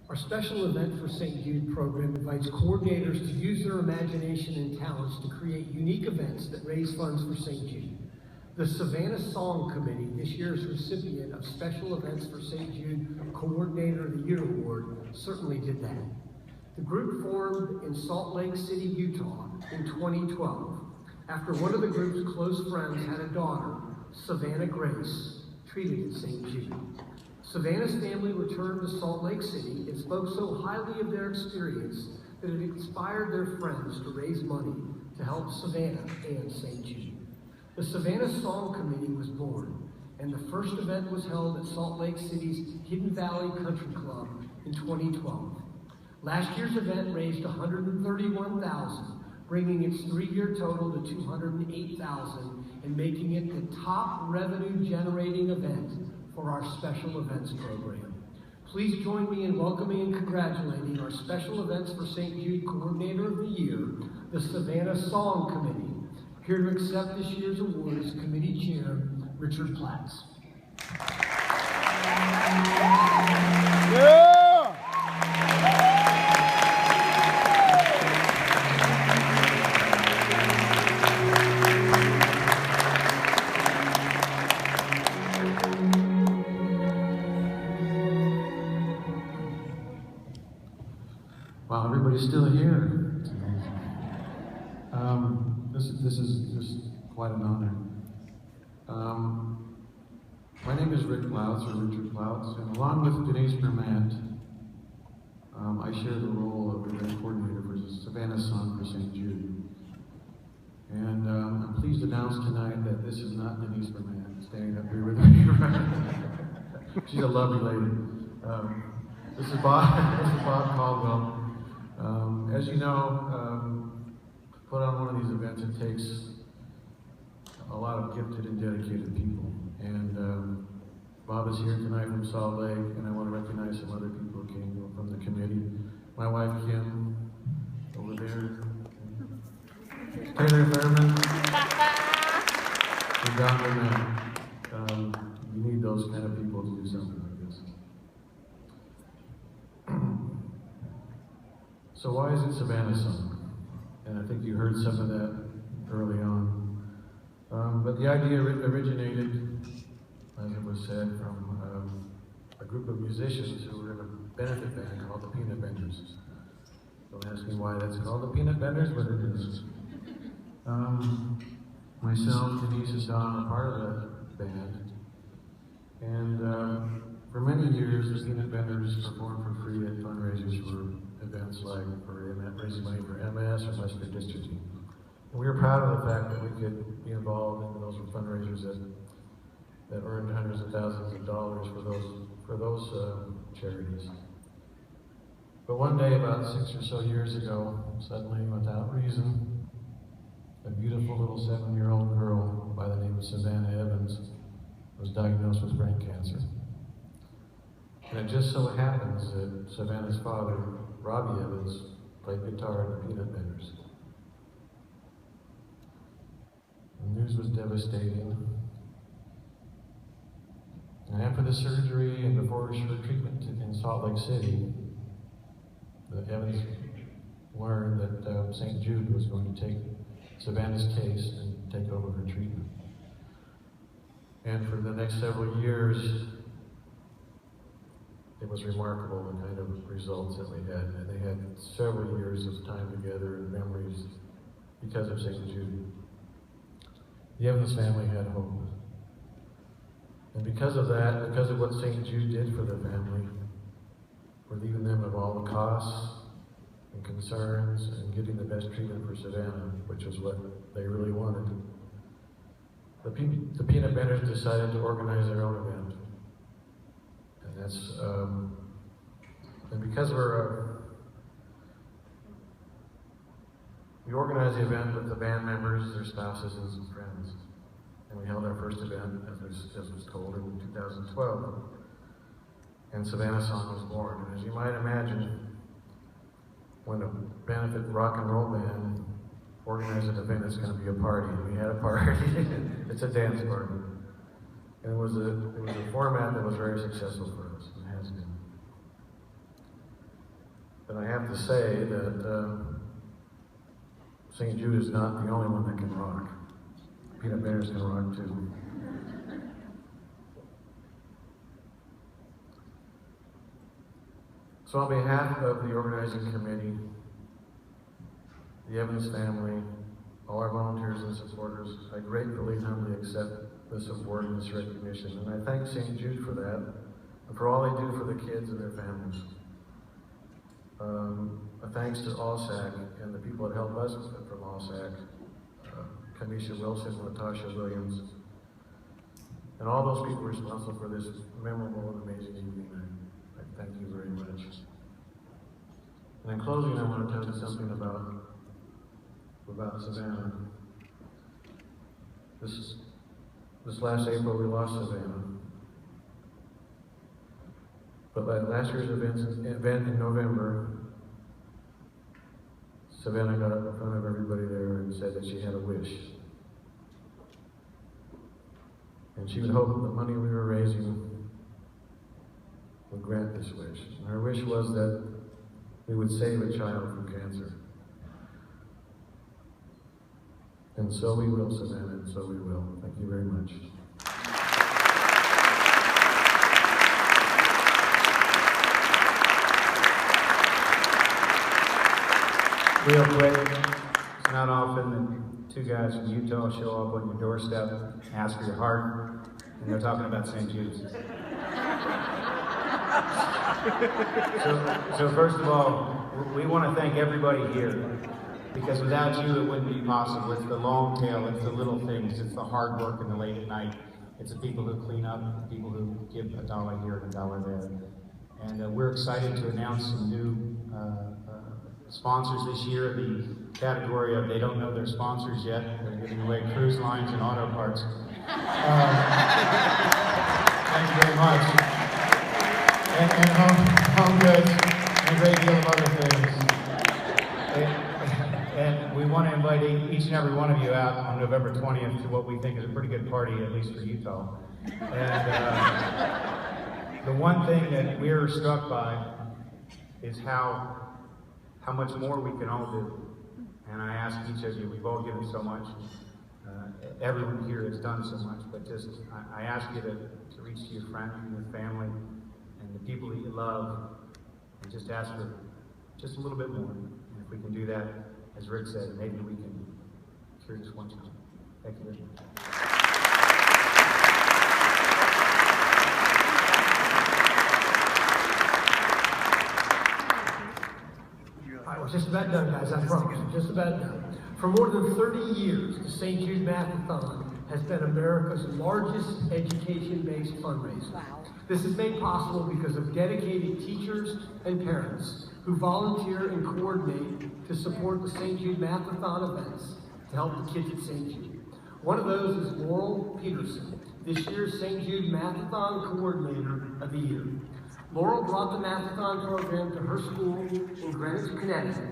Our special event for St. Jude program invites coordinators to use their imagination and talents to create unique events that raise funds for St. Jude. The Savannah Song Committee, this year's recipient of Special Events for St. Jude Coordinator of the Year Award, certainly did that. The group formed in Salt Lake City, Utah in 2012 after one of the group's close friends had a daughter, Savannah Grace, treated at St. Jude. Savannah's family returned to Salt Lake City and spoke so highly of their experience that it inspired their friends to raise money to help Savannah and St. Jude. The Savannah Song Committee was born, and the first event was held at Salt Lake City's Hidden Valley Country Club in 2012. Last year's event raised $131,000, bringing its 3-year total to $208,000 and making it the top revenue-generating event for our special events program. Please join me in welcoming and congratulating our Special Events for St. Jude Coordinator of the Year, the Savannah Song Committee. Here to accept this year's award is Committee Chair, Richard Platts. Yeah! Wow, everybody's still here. It's amazing. This is just quite an honor. My name is Rick Ploutz, or Richard Ploutz, and along with Denise Bermat, I share the role of event coordinator for the Savannah Song for St. Jude. And I'm pleased to announce tonight that this is not Denise Bermat standing up here with me. She's a lovely lady. This is Bob Caldwell. As you know, to put on one of these events, it takes a lot of gifted and dedicated people. And Bob is here tonight from Salt Lake, and I want to recognize some other people who came from the committee. My wife, Kim, over there. Taylor Fairman. And Don Burnett. You need those kind of people to do something like this. So why is it Savannah Song? And I think you heard some of that early on. But the idea originated, as it was said, from a group of musicians who were in a benefit band called the Peanut Benders. Don't ask me why that's called the Peanut Benders, but it is. Myself, Denise, and Don are part of that band. And for many years, the Peanut Benders performed for free at fundraisers for events like for raising money for MS or muscular dystrophy. And we were proud of the fact that we could be involved in those fundraisers that earned hundreds of thousands of dollars for those charities. But one day, about 6 or so years ago, suddenly, without reason, a beautiful little 7-year-old girl by the name of Savannah Evans was diagnosed with brain cancer. And it just so happens that Savannah's father, Robbie Evans, played guitar in the Peanut Benders. The news was devastating. And after the surgery and before her treatment in Salt Lake City, the Evans learned that St. Jude was going to take Savannah's case and take over her treatment. And for the next several years, it was remarkable the kind of results that we had. And they had several years of time together and memories because of St. Jude. The Evans family had hope. And because of that, because of what St. Jude did for their family, relieving them of all the costs and concerns and getting the best treatment for Savannah, which was what they really wanted, the Peanut Benders decided to organize their own event. And that's, and because we organized the event with the band members, their spouses, and some friends. And we held our first event, as was told, in 2012. And Savannah Song was born. And as you might imagine, when a benefit rock and roll band organizes an event, it's going to be a party. And we had a party. It's a dance party. And it was a format that was very successful for us, and has been. And I have to say that St. Jude is not the only one that can rock. Peanut Banners can rock too. So on behalf of the organizing committee, the Evans family, all our volunteers and supporters, I gratefully and humbly accept this award and this recognition. And I thank St. Jude for that, and for all they do for the kids and their families. A thanks to ALSAC and the people that helped us from ALSAC, Kamisha Wilson, Latasha Williams, and all those people responsible for this memorable and amazing evening. I thank you very much. And in closing, I want to tell you something about Savannah. This last April, we lost Savannah. But at last year's event in November, Savannah got up in front of everybody there and said that she had a wish. And she would hope that the money we were raising would grant this wish. And her wish was that we would save a child from cancer. And so we will, Savannah, and so we will. Thank you very much. Real quick, it's not often that two guys from Utah show up on your doorstep, ask for your heart, and they're talking about St. Jude's. So first of all, we want to thank everybody here, because without you, it wouldn't be possible. It's the long tail, it's the little things, it's the hard work in the late at night, it's the people who clean up, the people who give $1 here and $1 there. And we're excited to announce some new sponsors this year. The category of they don't know their sponsors yet. They're giving away cruise lines and auto parts. Thank you very much. And home goods and a great deal of other things. And we want to invite each and every one of you out on November 20th to what we think is a pretty good party, at least for Utah. And the one thing that we're struck by is how much more we can all do. And I ask each of you, we've all given so much. Everyone here has done so much, but just, I ask you to reach to your friends and your family and the people that you love, and just ask for just a little bit more. And if we can do that, as Rick said, maybe we can cure just one child. Thank you very much. We're just about done, guys, I promise. We're just about done. For more than 30 years, the St. Jude Math-a-thon has been America's largest education-based fundraiser. Wow. This is made possible because of dedicated teachers and parents who volunteer and coordinate to support the St. Jude Math-a-thon events to help the kids at St. Jude. One of those is Laurel Peterson, this year's St. Jude Math-a-thon Coordinator of the Year. Laurel brought the Math-a-thon program to her school in Greenwich, Connecticut,